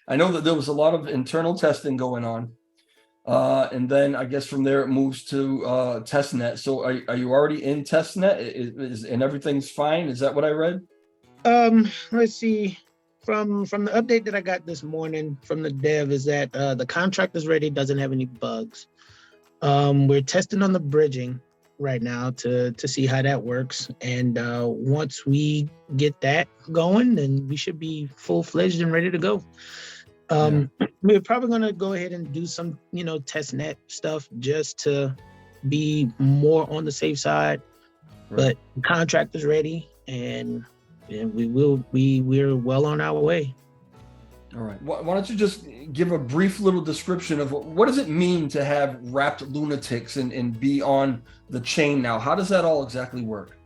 I know that there was a lot of internal testing going on. And then I guess from there it moves to testnet. So are you already in testnet? And everything's fine? Is that what I read? Let's see. From the update that I got this morning from the dev is that the contract is ready, doesn't have any bugs. We're testing on the bridging right now to see how that works. And once we get that going, then we should be full-fledged and ready to go. We're probably going to go ahead and do some, testnet stuff just to be more on the safe side. Right. But the contract is ready, and we're well on our way. All right. Why don't you just give a brief little description of what does it mean to have wrapped Lunatics and be on the chain now? How does that all exactly work?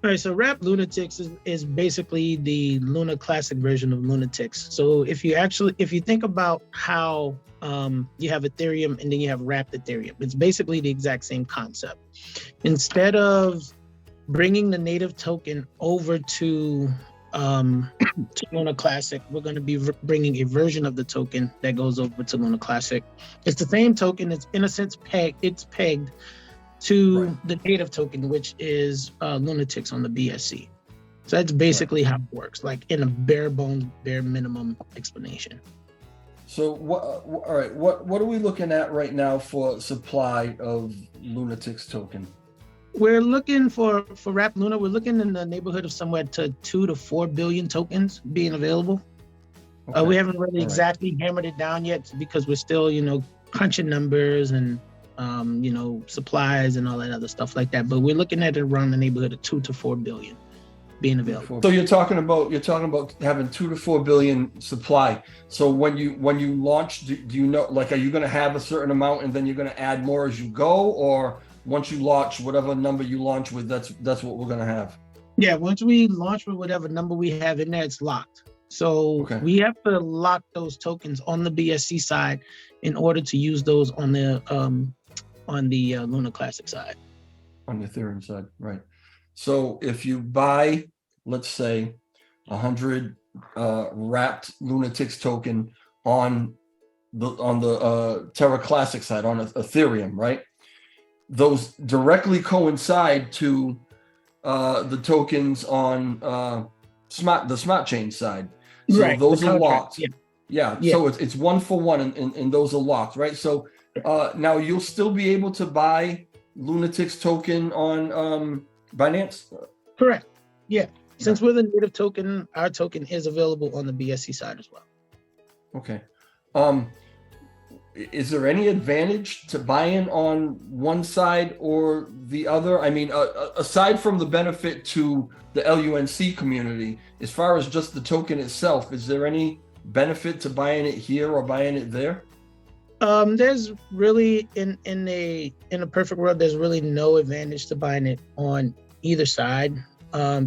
All right, so wrapped Lunatics is basically the Luna Classic version of Lunatics. So if you think about how you have Ethereum and then you have wrapped Ethereum, it's basically the exact same concept. Instead of bringing the native token over to Luna Classic, we're going to be bringing a version of the token that goes over to Luna Classic. It's the same token. It's in a sense pegged to the native token, which is Lunatics on the BSC. So that's basically how it works, like in a bare minimum explanation. So all right, what are we looking at right now for supply of Lunatics token? We're looking for Wrapped Luna. We're looking in the neighborhood of somewhere to 2 to 4 billion tokens being available. Okay. We haven't really exactly hammered it down yet because we're still, crunching numbers and, supplies and all that other stuff like that. But we're looking at it around the neighborhood of 2 to 4 billion being available. So you're talking about having 2 to 4 billion supply. So when you launch, do you know, like, are you going to have a certain amount and then you're going to add more as you go, or once you launch, whatever number you launch with, that's what we're going to have? Yeah, once we launch with whatever number we have in there, it's locked. So we have to lock those tokens on the BSC side in order to use those on the Luna Classic side. On the Ethereum side, right. So if you buy, let's say, 100 wrapped Lunatics token on the Terra Classic side, on Ethereum, right? Those directly coincide to the tokens on the smart chain side. So those are locked. Yeah. So it's 1 for 1 and those are locked, right? So now you'll still be able to buy Lunatics token on Binance? Correct. Yeah. Since we're the native token, our token is available on the BSC side as well. Okay. Is there any advantage to buying on one side or the other? I mean, aside from the benefit to the LUNC community, as far as just the token itself, is there any benefit to buying it here or buying it there? There's really in a perfect world, there's really no advantage to buying it on either side,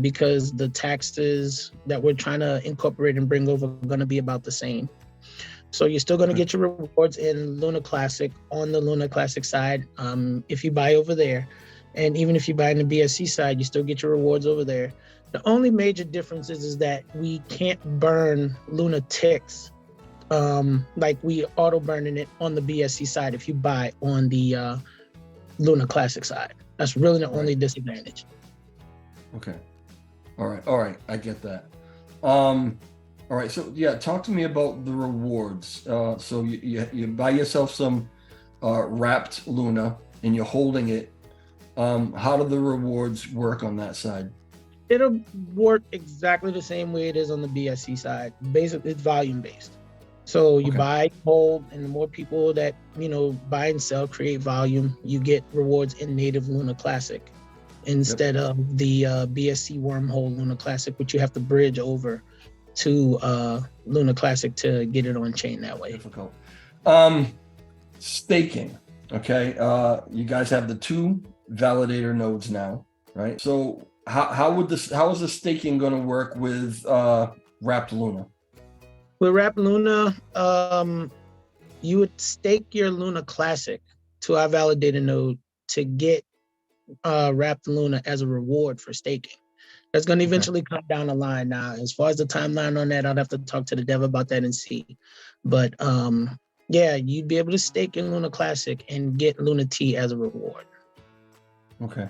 because the taxes that we're trying to incorporate and bring over are going to be about the same. So you're still going to get your rewards in Luna Classic on the Luna Classic side, if you buy over there. And even if you buy on the BSC side, you still get your rewards over there. The only major difference is that we can't burn Lunatics like we auto burning it on the BSC side if you buy on the Luna Classic side. That's really the only disadvantage. Okay. All right. I get that. All right, so talk to me about the rewards. So you buy yourself some wrapped Luna and you're holding it. How do the rewards work on that side? It'll work exactly the same way it is on the BSC side. Basically, it's volume based. So you buy, hold, and the more people that buy and sell, create volume, you get rewards in native Luna Classic instead of the BSC wormhole Luna Classic, which you have to bridge over to Luna Classic to get it on chain that way. Difficult. Staking. Okay. You guys have the 2 validator nodes now, right? So how is the staking going to work with wrapped Luna? With wrapped Luna, you would stake your Luna Classic to our validator node to get wrapped Luna as a reward for staking. That's going to eventually come down the line. Now, as far as the timeline on that, I'd have to talk to the dev about that and see. But yeah, you'd be able to stake in Luna Classic and get Luna T as a reward. Okay.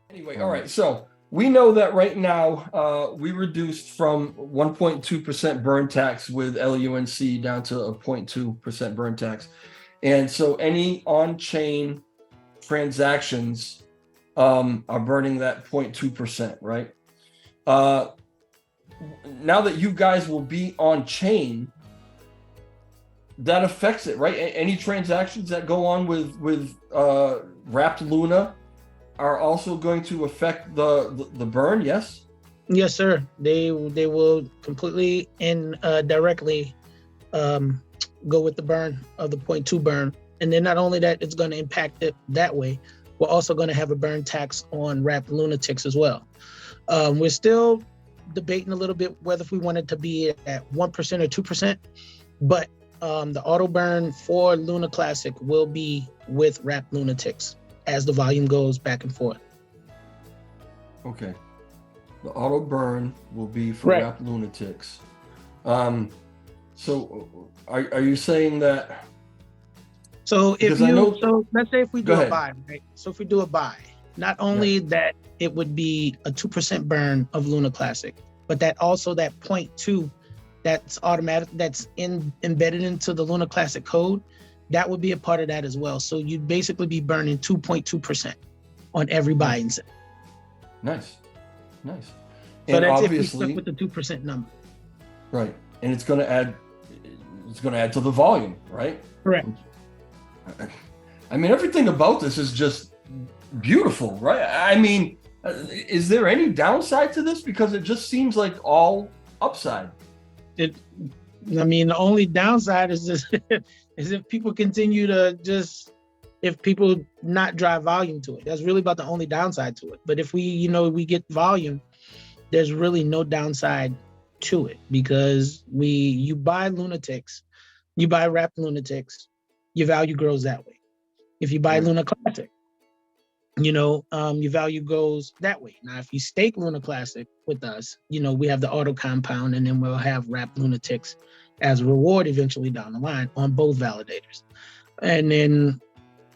Anyway, all right. So we know that right now we reduced from 1.2% burn tax with LUNC down to a 0.2% burn tax. And so any on-chain transactions are burning that 0.2%, right? Now that you guys will be on chain, that affects it, right? Any transactions that go on with wrapped Luna are also going to affect the burn. Yes. Yes, sir. They will completely and directly go with the burn of the 0.2 burn, and then not only that, it's going to impact it that way. We're also going to have a burn tax on wrapped Lunatics as well. We're still debating a little bit whether if we want it to be at 1% or 2%, but the auto burn for Luna Classic will be with wrapped Lunatics as the volume goes back and forth. Okay. The auto burn will be for Right. wrapped Lunatics. So are you saying that? So if Because I know- so let's say if we Go do a ahead. buy, right? So if we do a buy, not only that it would be a 2% burn of Luna Classic, but that also that 0.2 that's automatic, that's embedded into the Luna Classic code, that would be a part of that as well. So you'd basically be burning 2.2% on every buy and sell. Nice. Nice. So And that's if we obviously, stick with the 2% number. right. And it's going to add to the volume, right? Correct. I mean, everything about this is just beautiful, right? I mean, is there any downside to this? Because it just seems like all upside. I mean, the only downside is just is if people continue to if people not drive volume to it. That's really about the only downside to it. But if we get volume, there's really no downside to it, because you buy Lunatics, you buy wrapped Lunatics, your value grows that way. If you buy Right. Luna Classic, your value goes that way. Now, if you stake Luna Classic with us, we have the auto compound, and then we'll have wrapped Lunatics as a reward eventually down the line on both validators. And then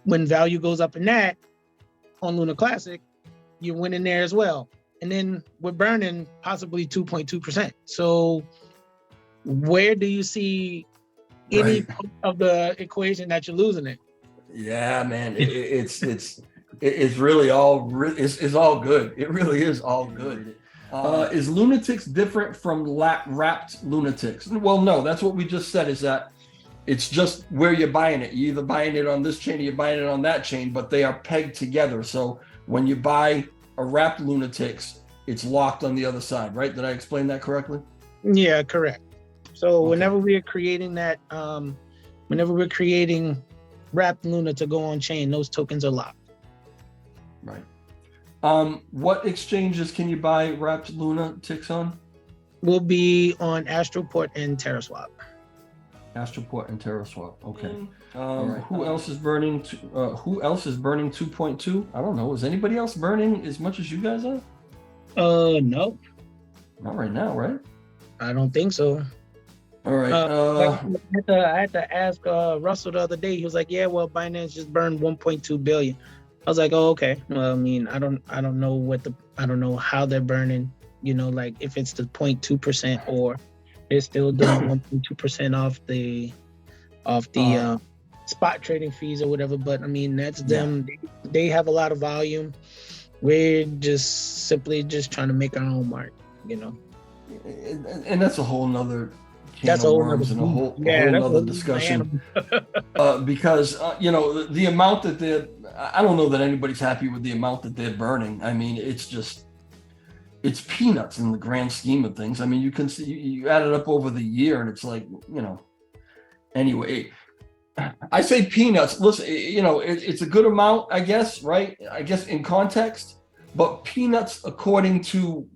when value goes up in that on Luna Classic, you win in there as well. And then we're burning possibly 2.2%. So where do you see any Right. of the equation that you're losing it? Yeah, man. It's really it's all good. It really is all good. Is Lunatics different from wrapped Lunatics? Well, no, that's what we just said, is that it's just where you're buying it. You're either buying it on this chain or you're buying it on that chain, but they are pegged together. So when you buy a wrapped Lunatics, it's locked on the other side, right? Did I explain that correctly? Yeah, correct. So Okay. whenever we are creating that, whenever we're creating wrapped Luna to go on chain, those tokens are locked. Right. What exchanges can you buy wrapped Lunatics on? We'll be on Astroport and TerraSwap. Astroport and TerraSwap. Okay. Right. Who else is burning? Who else is burning 2.2? I don't know. Is anybody else burning as much as you guys are? No, Not right now, right? I don't think so. All right. I had to ask Russell the other day. He was like, "Yeah, well, Binance just burned 1.2 billion." I was like, "Oh, okay." Well, I mean, I don't know I don't know how they're burning. Like if it's the 0.2% or they're still doing 1.2% off the spot trading fees or whatever. But I mean, that's them. They have a lot of volume. We're just simply trying to make our own mark, And that's a whole nother can That's of a whole worms and a whole that's nother a discussion. Because the amount that I don't know that anybody's happy with the amount that they're burning. I mean, it's peanuts in the grand scheme of things. I mean, you can see you add it up over the year, and it's like, anyway. I say peanuts. Listen, it's a good amount, I guess, right? I guess in context, but peanuts according to,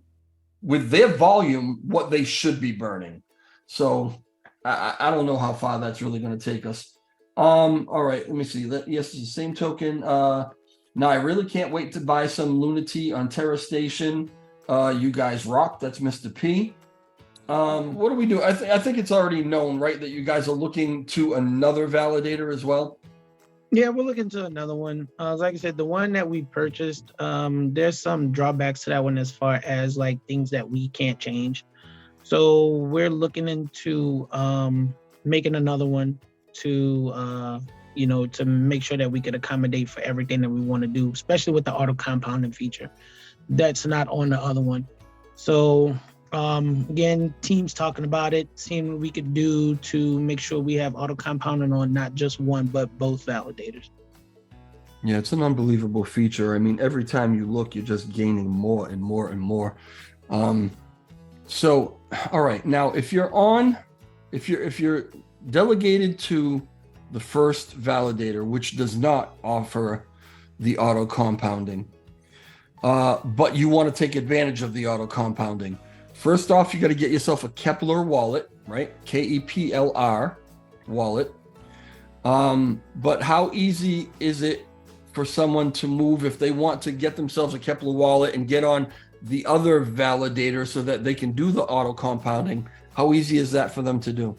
with their volume, what they should be burning. So I don't know how far that's really going to take us. All right, let me see. Yes, it's the same token. Now I really can't wait to buy some Lunati on Terra Station. You guys rock. That's Mr. P. What do we do? I think it's already known, right, that you guys are looking to another validator as well. Yeah, we're looking to another one. Like I said, the one that we purchased, there's some drawbacks to that one as far as like things that we can't change. So we're looking into making another one to to make sure that we could accommodate for everything that we want to do, especially with the auto compounding feature that's not on the other one. So again, teams talking about it, seeing what we could do to make sure we have auto compounding on not just one but both validators. Yeah, it's an unbelievable feature. I mean, every time you look, you're just gaining more and more and more. So, all right, now if you're delegated to the first validator, which does not offer the auto compounding, but you want to take advantage of the auto compounding, first off, you got to get yourself a Kepler wallet, right? KEPLR wallet. But how easy is it for someone to move if they want to get themselves a Kepler wallet and get on the other validator so that they can do the auto compounding? How easy is that for them to do?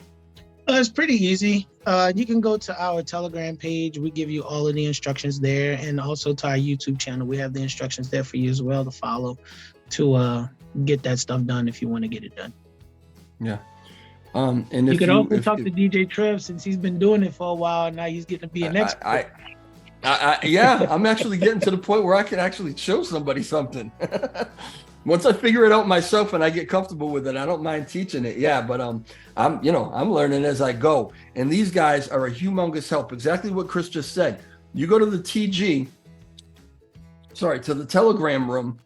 It's pretty easy. You can go to our Telegram page. We give you all of the instructions there, and also to our YouTube channel. We have the instructions there for you as well to follow to get that stuff done if you want to get it done. Yeah. And if you could also talk to DJ Trev, since he's been doing it for a while, and now he's getting to be an expert. Yeah, I'm actually getting to the point where I can actually show somebody something. Once I figure it out myself and I get comfortable with it, I don't mind teaching it. Yeah, but I'm learning as I go. And these guys are a humongous help. Exactly what Chris just said. You go to the to the Telegram room,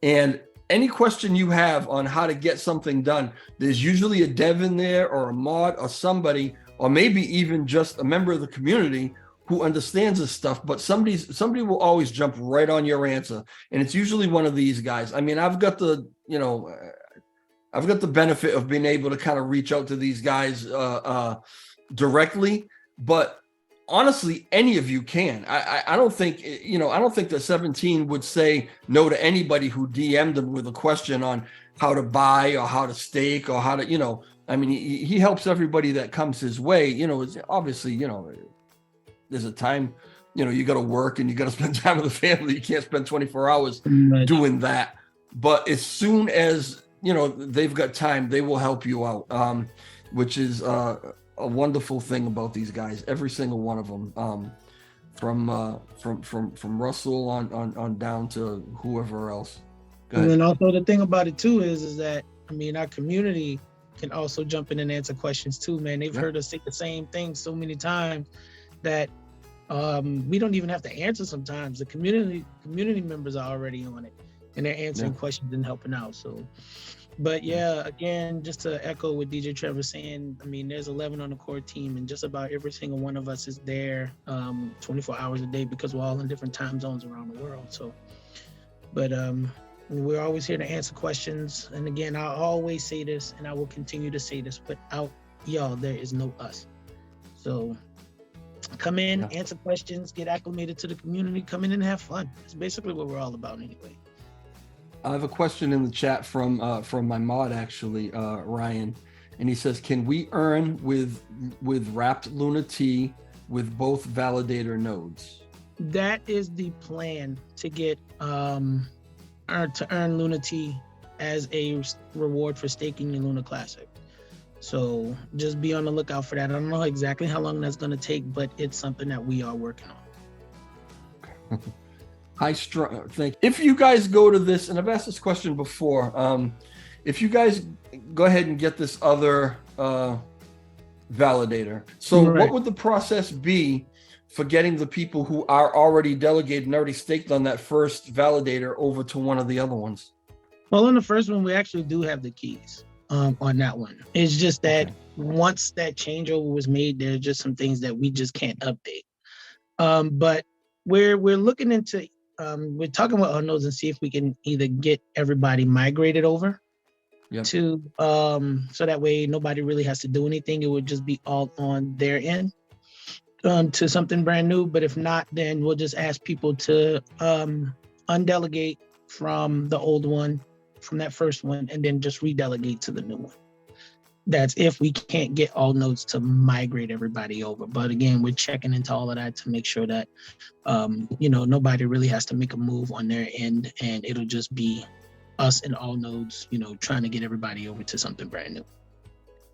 and any question you have on how to get something done, there's usually a dev in there or a mod or somebody, or maybe even just a member of the community who understands this stuff, but somebody will always jump right on your answer. And it's usually one of these guys. I mean, I've got the benefit of being able to kind of reach out to these guys directly, but honestly, any of you can. I don't think that 17 would say no to anybody who DM'd him with a question on how to buy or how to stake or how to, I mean, he helps everybody that comes his way. It's obviously, there's a time, you got to work and you got to spend time with the family. You can't spend 24 hours doing that. But as soon as, they've got time, they will help you out, which is a wonderful thing about these guys. Every single one of them, from Russell on down to whoever else. And then also the thing about it too is that, I mean, our community can also jump in and answer questions too, man. They've heard us say the same thing so many times that we don't even have to answer sometimes. The community members are already on it and they're answering questions and helping out. So, but again, just to echo what DJ Trev was saying, I mean, there's 11 on the core team and just about every single one of us is there 24 hours a day because we're all in different time zones around the world. So, but we're always here to answer questions. And again, I'll always say this and I will continue to say this, without y'all, there is no us. So come in, answer questions, get acclimated to the community, come in and have fun. It's basically what we're all about anyway. I have a question in the chat from my mod, actually, Ryan, and he says, can we earn with wrapped LunaT with both validator nodes? That is the plan, to get earn LunaT as a reward for staking your Luna Classic. So just be on the lookout for that. I don't know exactly how long that's going to take, but it's something that we are working on. Thank you. If you guys go to this, and I've asked this question before, if you guys go ahead and get this other validator, so what would the process be for getting the people who are already delegated and already staked on that first validator over to one of the other ones? Well, on the first one, we actually do have the keys. On that one, it's just that once that changeover was made, there's just some things that we just can't update. But we're looking into we're talking with our nodes and see if we can either get everybody migrated over to so that way nobody really has to do anything. It would just be all on their end to something brand new. But if not, then we'll just ask people to undelegate from the old one from that first one and then just redelegate to the new one. That's if we can't get all nodes to migrate everybody over. But again, we're checking into all of that to make sure that, nobody really has to make a move on their end, and it'll just be us and all nodes, trying to get everybody over to something brand new.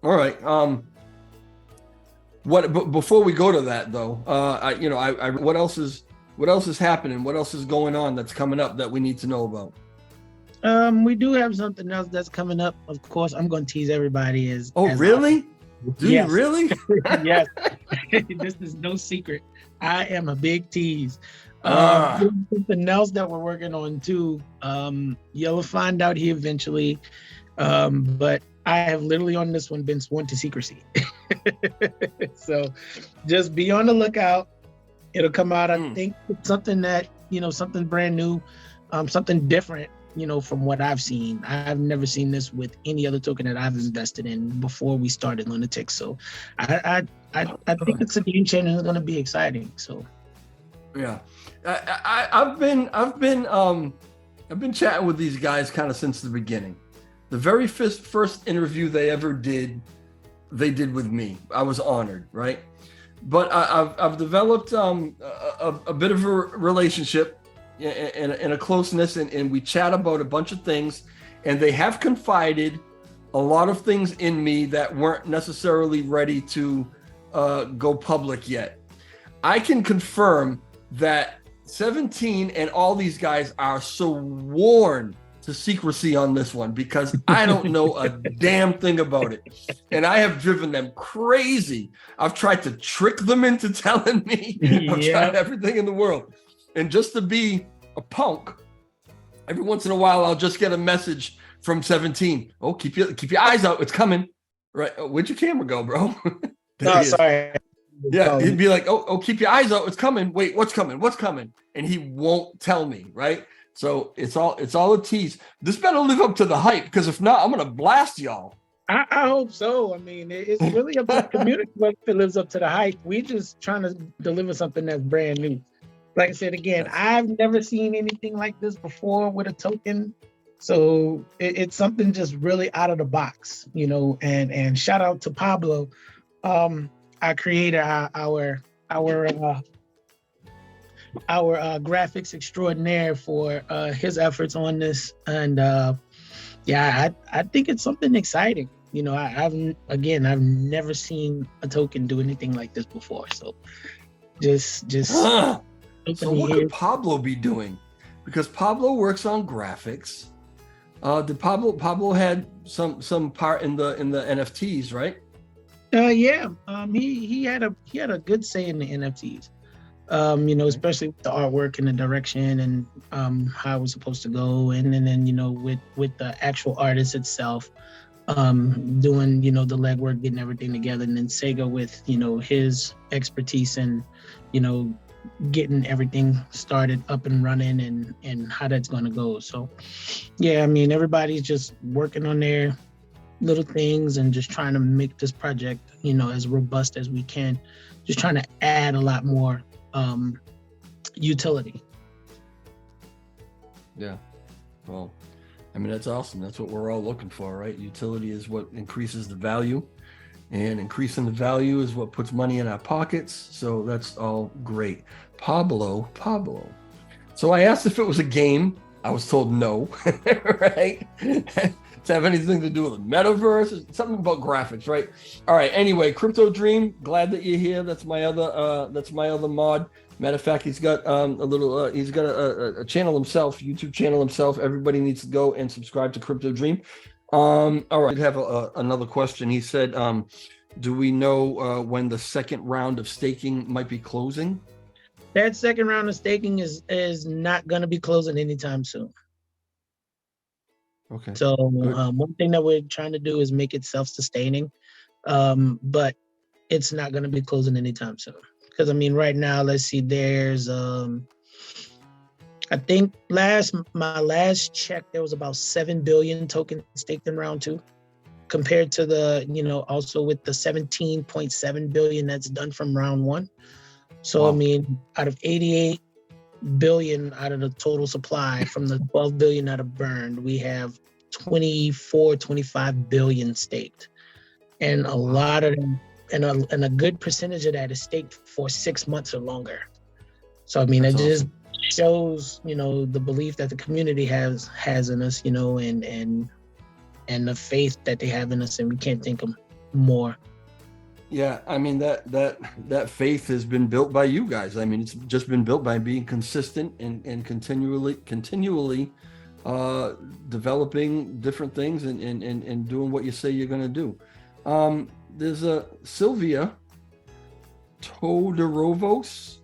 All right. Before we go to that though, what else is happening? What else is going on that's coming up that we need to know about? We do have something else that's coming up. Of course, I'm going to tease everybody as. Oh, really? Do you really? Yes. This is no secret. I am a big tease. Something else that we're working on too. You'll find out here eventually. But I have literally on this one been sworn to secrecy. So just be on the lookout. It'll come out. I think it's something that, something brand new, something different, from what I've seen. I've never seen this with any other token that I've invested in before we started Lunatics. So I think it's a game changer. It's going to be exciting. So yeah, I've been chatting with these guys kind of since the beginning. The very first interview they ever did, they did with me. I was honored, right? But I've developed a bit of a relationship and a closeness, and we chat about a bunch of things, and they have confided a lot of things in me that weren't necessarily ready to go public yet. I can confirm that 17 and all these guys are sworn to secrecy on this one because I don't know a damn thing about it. And I have driven them crazy. I've tried to trick them into telling me. I've tried everything in the world. And just to be a punk, every once in a while, I'll just get a message from 17. Oh, keep your eyes out. It's coming. Right. Oh, where'd your camera go, bro? No, sorry. Yeah, he'd be like, oh, keep your eyes out. It's coming. Wait, what's coming? What's coming? And he won't tell me, right? So it's all a tease. This better live up to the hype, because if not, I'm gonna blast y'all. I hope so. I mean, it's really about the community if it lives up to the hype. We just trying to deliver something that's brand new. Like I said again, I've never seen anything like this before with a token. So it's something just really out of the box, and shout out to Pablo, our creator, our graphics extraordinaire for his efforts on this. And I think it's something exciting. I've never seen a token do anything like this before. So just so what could Pablo be doing? Because Pablo works on graphics. Did Pablo had some part in the NFTs, right? He had a good say in the NFTs. Especially with the artwork and the direction and how it was supposed to go, and then with the actual artist itself, doing the legwork, getting everything together, and then Sega with his expertise and getting everything started up and running and how that's going to go. So everybody's just working on their little things and just trying to make this project as robust as we can, just trying to add a lot more utility. Yeah. Well, that's awesome. That's what we're all looking for, right? Utility is what increases the value, and increasing the value is what puts money in our pockets. So that's all great. Pablo. So I asked if it was a game. I was told no, right? To have anything to do with the metaverse, something about graphics, right? All right. Anyway, Crypto Dream, glad that you're here. That's my other mod. Matter of fact, he's got he's got a channel himself, YouTube channel himself. Everybody needs to go and subscribe to Crypto Dream. All right. I have another question. He said, do we know when the second round of staking might be closing? That second round of staking is not going to be closing anytime soon. Okay. So one thing that we're trying to do is make it self-sustaining, but it's not going to be closing anytime soon. Because right now, let's see, there's I think my last check, there was about 7 billion tokens staked in round 2, compared to the also with the 17.7 billion that's done from round 1. So wow. Out of 88 billion out of the total supply from the 12 billion that have burned, we have 24, 25 billion staked. And a lot of them, and a good percentage of that is staked for 6 months or longer. So, I mean, That's it just awesome. shows, the belief that the community has in us, and the faith that they have in us, and we can't thank them more. Yeah, I mean that faith has been built by you guys. I mean, it's just been built by being consistent and continually developing different things and doing what you say you're going to do. There's a Sylvia Todorovos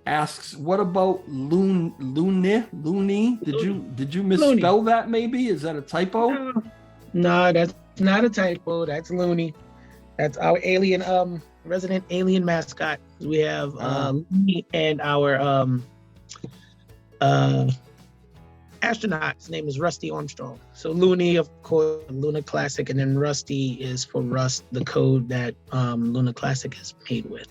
asks, what about Looney? Did you misspell that maybe? Is that a typo? No, that's not a typo. That's Looney. That's our alien, resident alien mascot. We have Looney and our astronaut. His name is Rusty Armstrong. So Looney, of course, Luna Classic, and then Rusty is for Rust, the code that Luna Classic is made with.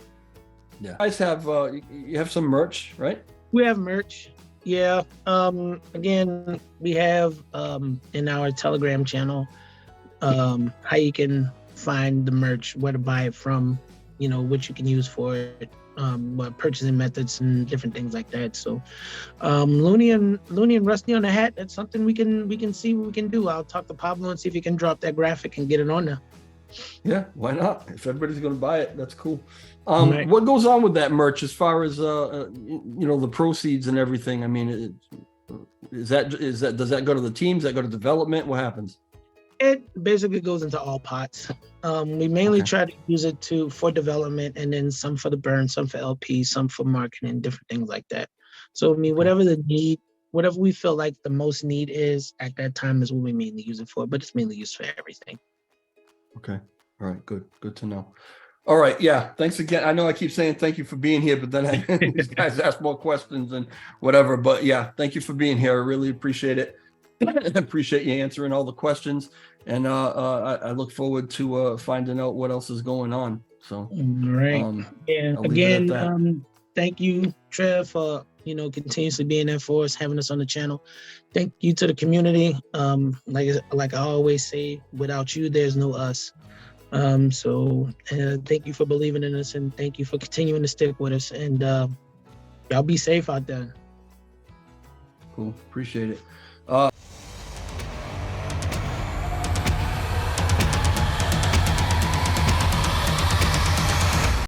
Yeah. You guys have you have some merch, right? We have merch. Yeah. Again, we have in our Telegram channel how you can find the merch, where to buy it from, what you can use for it, what purchasing methods and different things like that. So Looney and Rusty on the hat, that's something we can see what we can do. I'll talk to Pablo and see if he can drop that graphic and get it on there. Yeah, why not? If everybody's going to buy it, that's cool. Right. What goes on with that merch as far as the proceeds and everything? I mean, does that go to the teams? Does that go to development? What happens? It basically goes into all pots. We mainly try to use it for development, and then some for the burn, some for LP, some for marketing, different things like that. So I mean, whatever the need, whatever we feel like the most need is at that time is what we mainly use it for. But it's mainly used for everything. Okay. All right. Good to know. All right. Yeah. Thanks again. I know I keep saying thank you for being here, but then these guys ask more questions and whatever. But yeah, thank you for being here. I really appreciate it. I appreciate you answering all the questions, and I look forward to finding out what else is going on. So, right. I'll Again, thank you, Trev, for continuously being there for us, having us on the channel. Thank you to the community. Like I always say, without you, there's no us. So thank you for believing in us, and thank you for continuing to stick with us. And y'all be safe out there. Cool. Appreciate it.